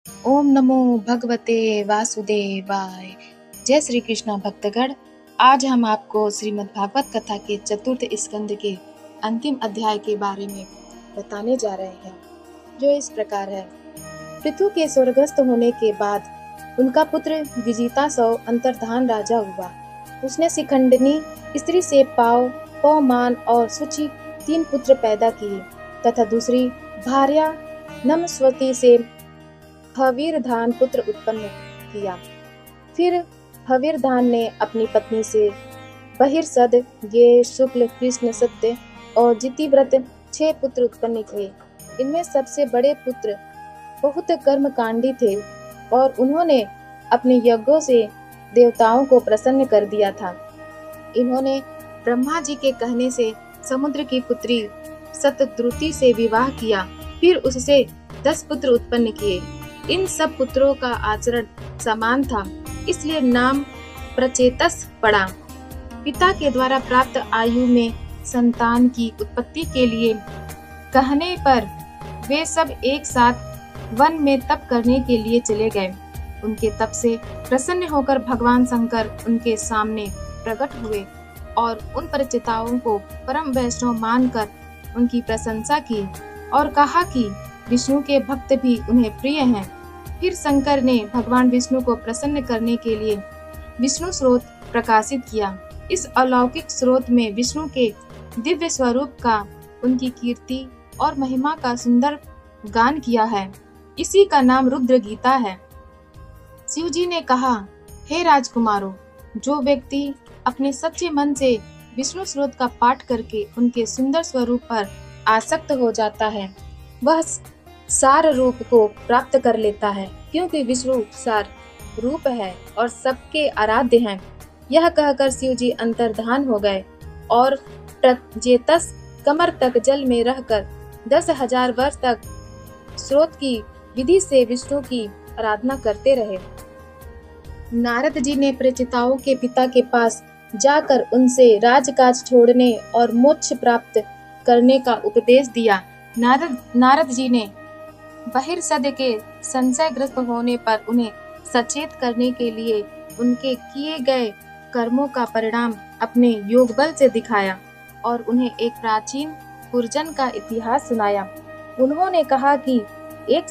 ओम नमो भगवते वासुदेवाय। जय श्री कृष्णा भक्तगण। आज हम आपको श्रीमद् भागवत कथा के चतुर्थ स्कंद के अंतिम अध्याय के बारे में बताने जा रहे हैं, जो इस प्रकार है। पृथु के स्वर्गस्थ होने के बाद उनका पुत्र विजितासव अंतर्धान राजा हुआ। उसने शिखंडिनी स्त्री से पवमान और सुचि 3 पुत्र पैदा किए तथा दूसरी भार्या नमस्वती से हवीरधान पुत्र उत्पन्न किया। फिर हवीरधान ने अपनी पत्नी से बहिर्सद, ये शुक्ल, कृष्ण, सत्य और जितिव्रत 6 पुत्र उत्पन्न किए। इनमें सबसे बड़े पुत्र बहुत कर्मकांडी थे और उन्होंने अपने यज्ञों से देवताओं को प्रसन्न कर दिया था। इन्होंने ब्रह्मा जी के कहने से समुद्र की पुत्री शतद्रुति से विवाह किया, फिर उससे 10 पुत्र उत्पन्न किए। इन सब पुत्रों का आचरण समान था, इसलिए नाम प्रचेतस पड़ा। पिता के द्वारा प्राप्त आयु में संतान की उत्पत्ति के लिए कहने पर वे सब एक साथ वन में तप करने के लिए चले गए। उनके तप से प्रसन्न होकर भगवान शंकर उनके सामने प्रकट हुए और उन परिचिताओं को परम वैष्णव मानकर उनकी प्रशंसा की और कहा कि विष्णु के भक्त भी उन्हें प्रिय हैं। फिर शंकर ने भगवान विष्णु को प्रसन्न करने के लिए विष्णु स्रोत प्रकाशित किया। इस अलौकिक स्रोत में विष्णु के दिव्य स्वरूप का, उनकी कीर्ति और महिमा का सुंदर गान किया है। इसी का नाम रुद्र गीता है। शिव जी ने कहा, हे राजकुमारों, जो व्यक्ति अपने सच्चे मन से विष्णु स्रोत का पाठ करके उनके सुंदर स्वरूप पर आसक्त हो जाता है, वह सार रूप को प्राप्त कर लेता है, क्योंकि विष्णु सार रूप है और सबके आराध्य हैं। यह कहकर शिव जी अंतर्धान हो गए और प्रचेतस कमर तक जल में रहकर 10,000 वर्ष तक स्रोत की विधि से विष्णु की आराधना करते रहे। नारद जी ने प्रचेताओं के पिता के पास जाकर उनसे राजकाज छोड़ने और मोक्ष प्राप्त करने का उपदेश दिया। नारद जी ने बहिर्सद के संशयग्रस्त होने पर उन्हें सचेत करने के लिए उनके किए गए कर्मों का परिणाम अपने योग बल से दिखाया और उन्हें एक प्राचीन पुरजन का इतिहास सुनाया। उन्होंने कहा कि एक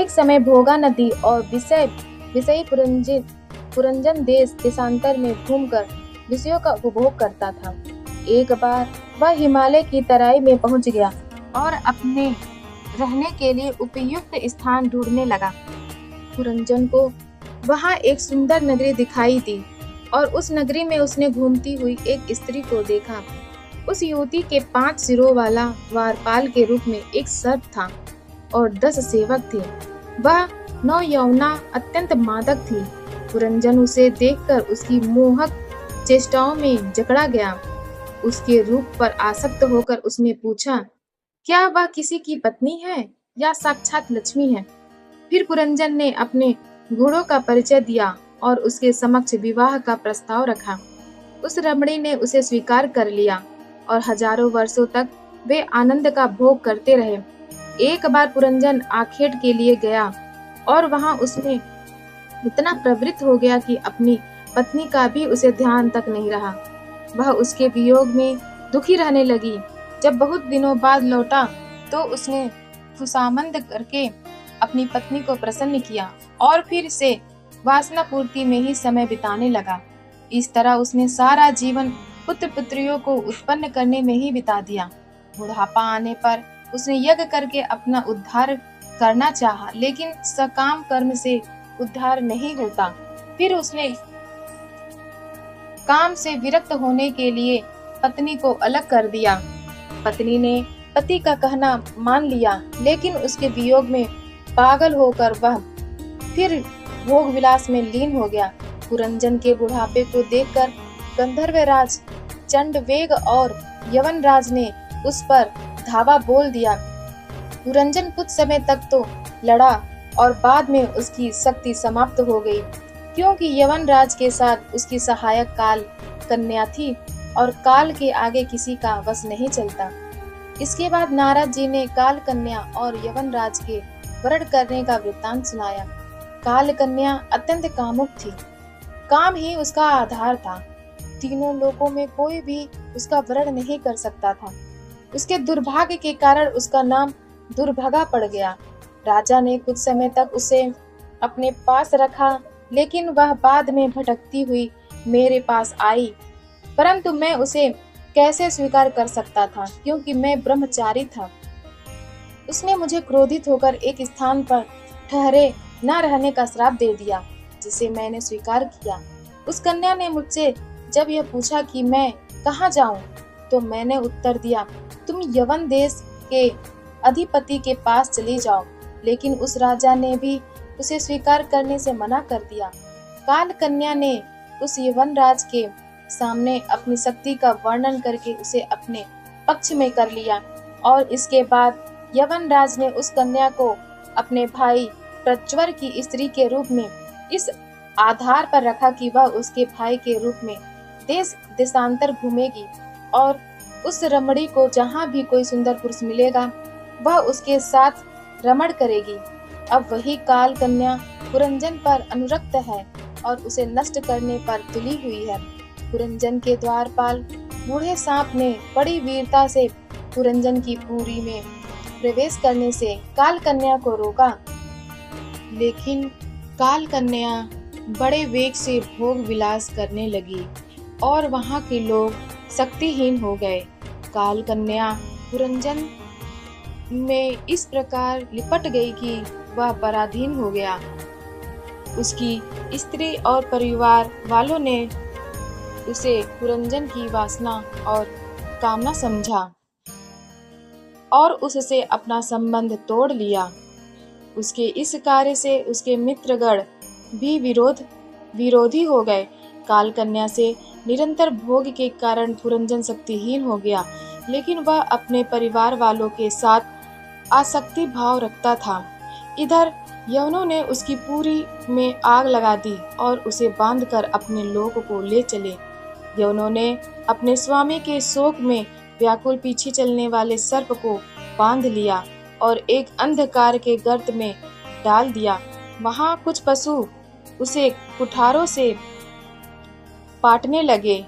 समय भोगा नदी और विषयी पुरंजन देशांतर में घूमकर विषयों का उपभोग करता था। एक बार वह हिमालय की तराई में पहुंच गया और अपने रहने के लिए उपयुक्त स्थान ढूंढने लगा। पुरंजन को वहां एक सुंदर नगरी दिखाई दी और उस नगरी में उसने घूमती हुई एक स्त्री को देखा। उस युवती के 5 सिरों वाला द्वारपाल के रूप में एक सर्प था और 10 सेवक थे। वह नवयौवना अत्यंत मादक थी। पुरंजन उसे देखकर उसकी मोहक चेष्टाओं में जकड़ा गया। उसके रूप पर आसक्त होकर उसने पूछा, क्या वह किसी की पत्नी है या साक्षात लक्ष्मी है? फिर पुरंजन ने अपने गुणों का परिचय दिया और उसके समक्ष विवाह का प्रस्ताव रखा। उस रमणी ने उसे स्वीकार कर लिया और हजारों वर्षों तक वे आनंद का भोग करते रहे। एक बार पुरंजन आखेट के लिए गया और वहां उसमें इतना प्रवृत्त हो गया कि अपनी पत्नी का भी उसे ध्यान तक नहीं रहा। वह उसके वियोग में दुखी रहने लगी। जब बहुत दिनों बाद लौटा तो उसने खुशामंद करके अपनी पत्नी को प्रसन्न किया और फिर से वासना पूर्ति में ही समय बिताने लगा। इस तरह उसने सारा जीवन पुत्र पुत्रियों को उत्पन्न करने में ही बिता दिया। बुढ़ापा आने पर उसने यज्ञ करके अपना उद्धार करना चाहा, लेकिन सकाम कर्म से उद्धार नहीं होता। फिर उसने काम से विरक्त होने के लिए पत्नी को अलग कर दिया। पत्नी ने पति का कहना मान लिया, लेकिन उसके वियोग में पागल होकर वह फिर भोग विलास में लीन हो गया। पुरंजन के बुढ़ापे को देखकर गंधर्वराज चंडवेग और यवनराज ने उस पर धावा बोल दिया। पुरंजन कुछ समय तक तो लड़ा और बाद में उसकी शक्ति समाप्त हो गई, क्योंकि यवनराज के साथ उसकी सहायक काल कन्या थी और काल के आगे किसी का वश नहीं चलता। इसके बाद नारद जी ने काल कन्या और यवनराज के वरण करने का वृत्तांत सुनाया। काल कन्या अत्यंत कामुक थी। काम ही उसका आधार था। तीनों लोकों में कोई भी उसका वरण नहीं कर सकता था। उसके दुर्भाग्य के कारण उसका नाम दुर्भगा पड़ गया। राजा ने कुछ समय तक उसे अपने पास रखा, लेकिन वह बाद में भटकती हुई मेरे पास आई, परंतु मैं उसे कैसे स्वीकार कर सकता था, क्योंकि मैं ब्रह्मचारी था। उसने मुझे क्रोधित होकर एक स्थान पर ठहरे न रहने का श्राप दे दिया, जिसे मैंने स्वीकार किया। उस कन्या ने मुझसे जब यह पूछा कि मैं कहाँ जाऊं, तो मैंने उत्तर दिया, तुम यवन देश के अधिपति के पास चली जाओ। लेकिन उस राजा ने भी उसे स्वीकार करने से मना कर दिया। काल कन्या ने उस यवनराज के सामने अपनी शक्ति का वर्णन करके उसे अपने पक्ष में कर लिया, और इसके बाद यवनराज ने उस कन्या को अपने भाई प्रच्वर की स्त्री के रूप में इस आधार पर रखा कि वह उसके भाई के रूप में देश देशांतर घूमेगी, और उस रमणी को जहाँ भी कोई सुंदर पुरुष मिलेगा वह उसके साथ रमण करेगी। अब वही काल कन्या पुरंजन पर अनुरक्त है और उसे नष्ट करने पर तुली हुई है। पुरंजन के द्वारपाल बूढ़े सांप ने बड़ी वीरता से पुरंजन की पुरी में प्रवेश करने से काल कन्या को रोका, लेकिन काल कन्या बड़े वेग से भोग विलास करने लगी और वहां के लोग शक्तिहीन हो गए। काल कन्या पुरंजन में इस प्रकार लिपट गई कि वह पराधीन हो गया। उसकी स्त्री और परिवार वालों ने उसे पुरंजन की वासना और कामना समझा और उससे अपना संबंध तोड़ लिया। उसके इस कार्य से उसके मित्रगण भी विरोधी हो गए। काल कन्या से निरंतर भोग के कारण पुरंजन शक्तिहीन हो गया, लेकिन वह अपने परिवार वालों के साथ आसक्ति भाव रखता था। इधर यवनों ने उसकी पूरी में आग लगा दी और उसे बांधकर अपने लोक को ले चले। यवनों ने अपने स्वामी के शोक में व्याकुल पीछे चलने वाले सर्प को बांध लिया और एक अंधकार के गर्त में डाल दिया। वहां कुछ पशु उसे कुठारों से पाटने लगे।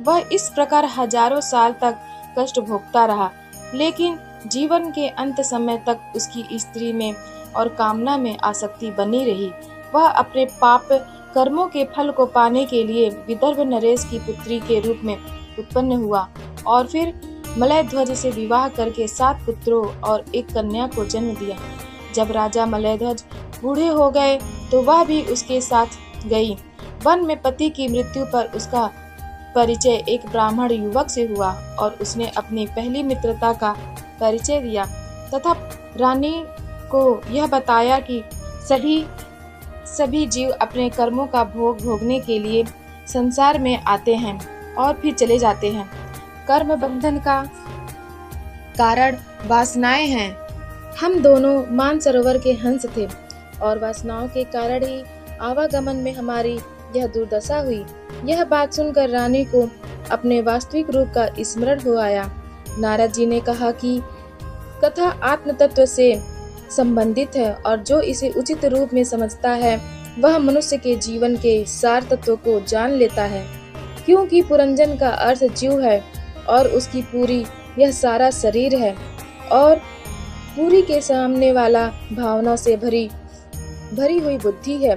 वह इस प्रकार हजारों साल तक कष्ट भोगता रहा, लेकिन जीवन के अंत समय तक उसकी स्त्री में और कामना में आसक्ति बनी रही। वह अपने पाप कर्मों के फल को पाने के लिए विदर्भ नरेश की पुत्री के रूप में उत्पन्न हुआ और फिर मलयध्वज से विवाह करके 7 पुत्रों और एक कन्या को जन्म दिया। जब राजा मलयध्वज बूढ़े हो गए तो वह भी उसके साथ गई। वन में पति की मृत्यु पर उसका परिचय एक ब्राह्मण युवक से हुआ और उसने अपनी पहली मित्रता का परिचय दिया तथा रानी को यह बताया कि सभी जीव अपने कर्मों का भोग भोगने के लिए संसार में आते हैं और फिर चले जाते हैं। कर्म बंधन का कारण वासनाएं हैं। हम दोनों मानसरोवर के हंस थे और वासनाओं के कारण ही आवागमन में हमारी यह दुर्दशा हुई। यह बात सुनकर रानी को अपने वास्तविक रूप का स्मरण हो आया। नारद जी ने कहा कि कथा आत्म तत्व से संबंधित है और जो इसे उचित रूप में समझता है वह मनुष्य के जीवन के सार तत्व को जान लेता है। क्योंकि पुरंजन का अर्थ जीव है और उसकी पूरी यह सारा शरीर है और पूरी के सामने वाला भावना से भरी हुई बुद्धि है।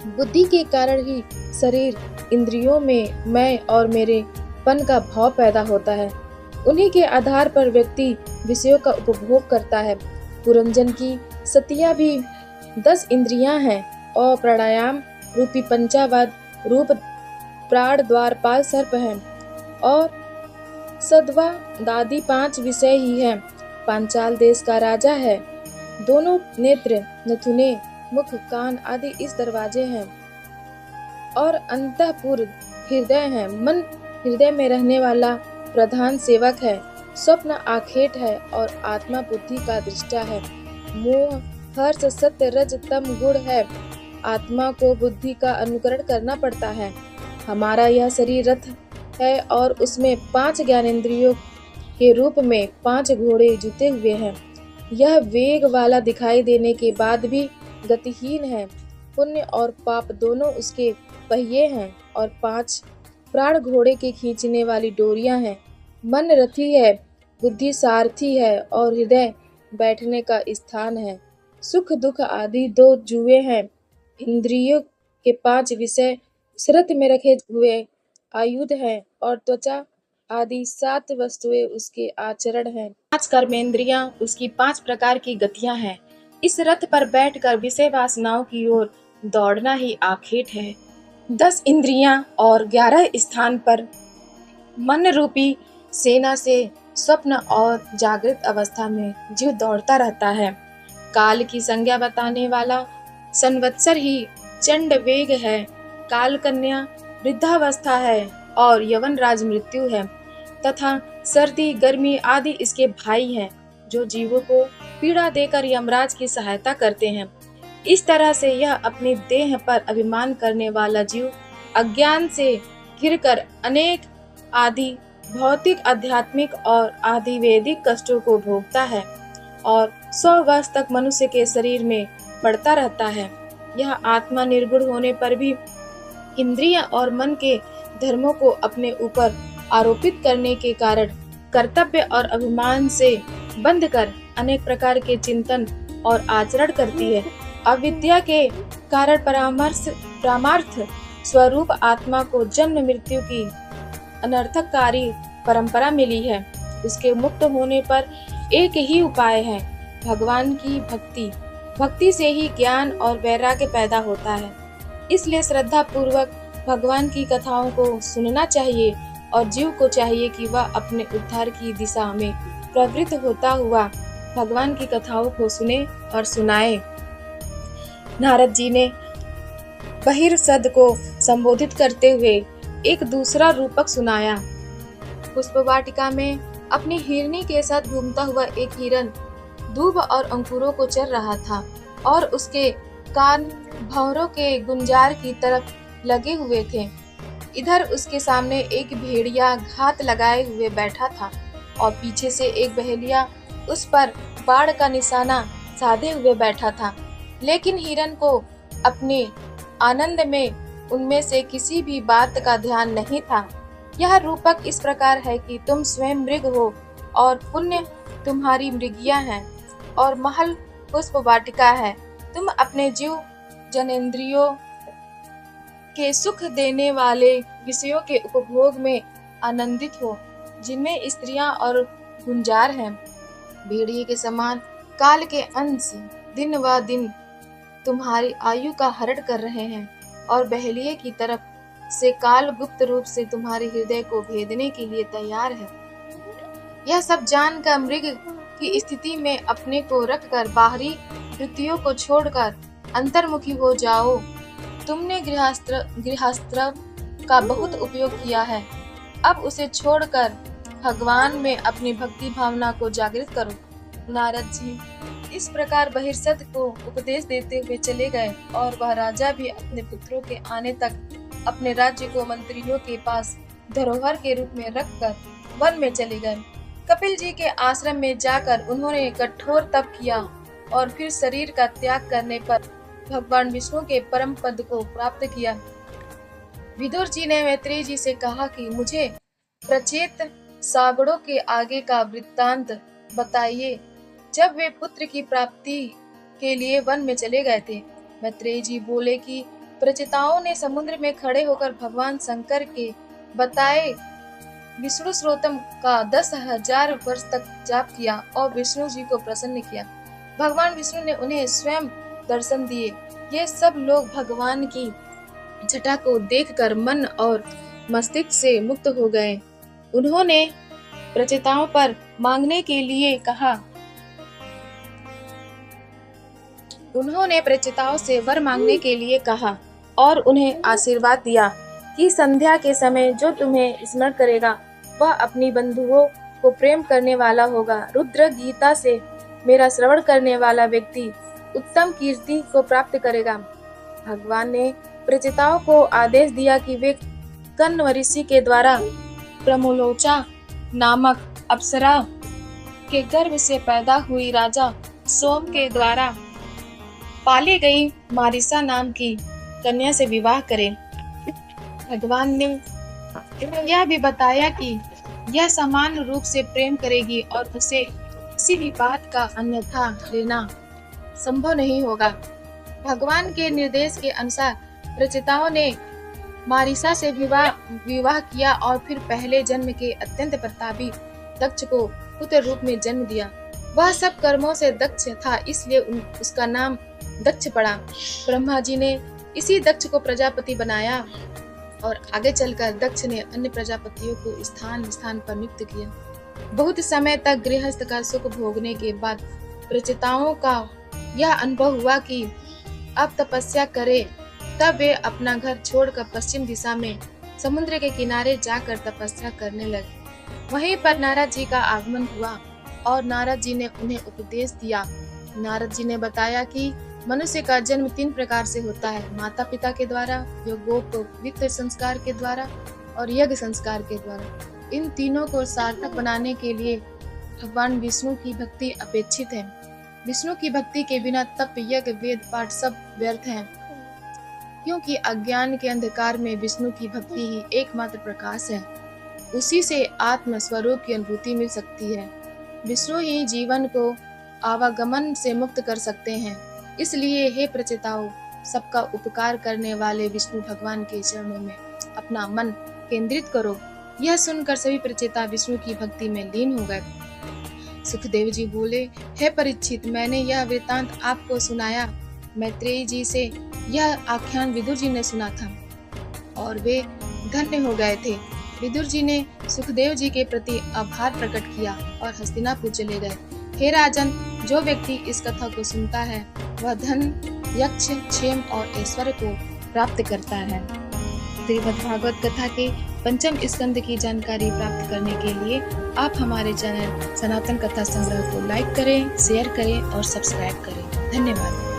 बुद्धि के कारण ही शरीर इंद्रियों में मैं और मेरे पन का भाव पैदा होता है। उन्हीं के आधार पर व्यक्ति विषयों का उपभोग करता है। पुरंजन की सतिया भी 10 इंद्रियां हैं और प्राणायाम रूपी पंचावद रूप प्राण द्वारपाल सर्प है और सद्वा दादी 5 विषय ही है। पांचाल देश का राजा है। दोनों नेत्र, नथुने, मुख, कान आदि इस दरवाजे हैं और अंतःपुर हृदय है। मन हृदय में रहने वाला प्रधान सेवक है। स्वप्न आखेट है और आत्मा बुद्धि का दृष्टा है। मोह, हर्ष, सत्य, रज, तम गुण है। आत्मा को बुद्धि का अनुकरण करना पड़ता है। हमारा यह शरीर रथ है और उसमें 5 ज्ञानेंद्रियों के रूप में 5 घोड़े जुते हुए हैं। यह वेग वाला दिखाई देने के बाद भी गतिहीन है। पुण्य और पाप दोनों उसके पहिए हैं और 5 प्राण घोड़े के खींचने वाली डोरियां हैं। मन रथी है, बुद्धि सारथी है और हृदय बैठने का स्थान है। सुख दुख आदि 2 जुए हैं। इंद्रियों के 5 विषय शरत में रखे हुए आयुध हैं और त्वचा आदि 7 वस्तुएं उसके आचरण हैं। 5 कर्मेंद्रियां उसकी 5 प्रकार की गतियां हैं। इस रथ पर बैठकर विषय वासनाओं की ओर दौड़ना ही आखेट है। 10 इंद्रियां और 11 स्थान पर मन रूपी सेना से स्वप्न और जागृत अवस्था में जीव दौड़ता रहता है। काल की संज्ञा बताने वाला संवत्सर ही चंड वेग है। काल कन्या वृद्धावस्था है और यवन राज मृत्यु है तथा सर्दी गर्मी आदि इसके भाई हैं जो जीवों को पीड़ा देकर यमराज की सहायता करते हैं। इस तरह से यह अपनी देह पर अभिमान करने वाला जीव अज्ञान से घिरकर अनेक आदि भौतिक आध्यात्मिक और आदि वैदिक कष्टों को भोगता है और 100 वर्ष तक मनुष्य के शरीर में पड़ता रहता है। यह आत्मा निर्गुण होने पर भी इंद्रिय और मन के धर्मों को अपने ऊपर आरोपित करने के कारण कर्तव्य और अभिमान से बंध कर अनेक प्रकार के चिंतन और आचरण करती है। अविद्या के कारण परमार्थ स्वरूप आत्मा को जन्म मृत्यु की अनर्थकारी परंपरा मिली है। उसके मुक्त होने पर एक ही उपाय है, भगवान की भक्ति। भक्ति से ही ज्ञान और वैराग्य पैदा होता है। इसलिए श्रद्धा पूर्वक भगवान की कथाओं को सुनना चाहिए और जीव को चाहिए कि वह अपने उद्धार की दिशा में प्रवृत्त होता हुआ भगवान की कथाओं को सुने और सुनाए। नारद जी ने बहिर्सद को संबोधित करते हुए एक दूसरा रूपक सुनाया। पुष्पवाटिका में अपनी हिरनी के साथ घूमता हुआ एक हिरन दूब और अंकुरों को चर रहा था और उसके कान भंवरों के गुंजार की तरफ लगे हुए थे। इधर उसके सामने एक भेड़िया घात लगाए हुए बैठा था और पीछे से एक बहेलिया उस पर बाण का निशाना साधे हुए बैठा था। लेकिन हिरन को अपने आनंद में उनमें से किसी भी बात का ध्यान नहीं था। यह रूपक इस प्रकार है कि तुम स्वयं मृग हो और पुण्य तुम्हारी मृगिया है और महल पुष्प वाटिका है। तुम अपने जीव जनेंद्रियों के सुख देने वाले विषयों के उपभोग में आनंदित हो, जिनमें स्त्रियां और गुंजार हैं। भेड़िए के समान काल के अंश दिन व दिन तुम्हारी आयु का हरण कर रहे हैं और बहेलिए की तरफ से काल गुप्त रूप से तुम्हारे हृदय को भेदने के लिए तैयार है। यह सब जानकर मृग की स्थिति में अपने को रखकर बाहरी वृत्तियों को छोड़कर अंतर्मुखी हो जाओ। तुमने गृहस्त्र का बहुत उपयोग किया है, अब उसे छोड़कर भगवान में अपनी भक्ति भावना को जागृत करो। नारद जी इस प्रकार बहिर्सद को उपदेश देते हुए चले गए और वह राजा भी अपने पुत्रों के आने तक अपने राज्य को मंत्रियों के पास धरोहर के रूप में रखकर वन में चले गए। कपिल जी के आश्रम में जाकर उन्होंने कठोर तप किया और फिर शरीर का त्याग करने पर भगवान विष्णु के परम पद को प्राप्त किया। विदुर जी ने मैत्रेय जी से कहा कि मुझे प्रचेत सागरों के आगे का वृत्तांत बताइए। जब वे पुत्र की प्राप्ति के लिए वन में चले गए थे, मैत्रेय जी बोले कि प्रचेताओं ने समुद्र में खड़े होकर भगवान शंकर के बताए विष्णु स्रोतम का 10,000 वर्ष तक जाप किया और विष्णु जी को प्रसन्न किया। भगवान विष्णु ने उन्हें स्वयं दर्शन दिए। ये सब लोग भगवान की छटा को देखकर मन और मस्तिष्क से मुक्त हो गए। उन्होंने प्रचेताओं पर मांगने के लिए कहा। उन्होंने प्रचेताओं से वर मांगने के लिए कहा और उन्हें आशीर्वाद दिया कि संध्या के समय जो तुम्हें स्मरण करेगा वह अपनी बंधुओं को प्रेम करने वाला होगा। रुद्र गीता से मेरा श्रवण करने वाला व्यक्ति उत्तम कीर्ति को प्राप्त करेगा। भगवान ने प्रचेताओं को आदेश दिया कि वे कण्व ऋषि के द्वारा प्रमोलोचा नामक अप्सरा के गर्भ से पैदा हुई राजा सोम के द्वारा पाली गई मारिसा नाम की कन्या से विवाह करें। भगवान ने यह भी बताया कि यह समान रूप से प्रेम करेगी और उसे किसी भी बात का अन्यथा लेना संभव नहीं होगा। भगवान के निर्देश के अनुसार रचिताओं ने मारिसा से विवाह किया और फिर पहले जन्म के अत्यंत प्रतापी दक्ष को पुत्र रूप में जन्म दिया। वह सब कर्मों से दक्ष था, इसलिए उसका नाम दक्ष पड़ा। ब्रह्मा जी ने इसी दक्ष को प्रजापति बनाया और आगे चलकर दक्ष ने अन्य प्रजापतियों को स्थान स्थान पर नियुक्त किया। बहुत समय तक गृहस्थ का सुख भोगने के बाद प्रचेताओं का यह अनुभव हुआ कि अब तपस्या करे। तब वे अपना घर छोड़कर पश्चिम दिशा में समुद्र के किनारे जाकर तपस्या करने लगे। वहीं पर नारद जी का आगमन हुआ और नारद जी ने उन्हें उपदेश दिया। नारद जी ने बताया कि मनुष्य का जन्म 3 प्रकार से होता है, माता पिता के द्वारा, यज्ञोपवीत संस्कार के द्वारा और यज्ञ संस्कार के द्वारा। इन तीनों को सार्थक बनाने के लिए भगवान विष्णु की भक्ति अपेक्षित है। विष्णु की भक्ति के बिना तप, यज्ञ, वेद पाठ सब व्यर्थ हैं, क्योंकि अज्ञान के अंधकार में विष्णु की भक्ति ही एकमात्र प्रकाश है। उसी से आत्म स्वरूप की अनुभूति मिल सकती है। विष्णु ही जीवन को आवागमन से मुक्त कर सकते हैं। इसलिए हे प्रचेताओं, सबका उपकार करने वाले विष्णु भगवान के चरणों में अपना मन केंद्रित करो। यह सुनकर सभी प्रचेता विष्णु की भक्ति में लीन हो गए। सुखदेव जी बोले, हे परीक्षित, मैंने यह वृतांत आपको सुनाया। मैत्रेयी जी से यह आख्यान विदुर जी ने सुना था और वे धन्य हो गए थे। विदुर जी ने सुखदेव जी के प्रति आभार प्रकट किया और हस्तिनापुर चले गए। हे राजन, जो व्यक्ति इस कथा को सुनता है वह धन, यक्ष, क्षेम और ऐश्वर्य को प्राप्त करता है। श्रीमद्भागवत कथा के 5म स्कंद की जानकारी प्राप्त करने के लिए आप हमारे चैनल सनातन कथा संग्रह को लाइक करें, शेयर करें और सब्सक्राइब करें। धन्यवाद।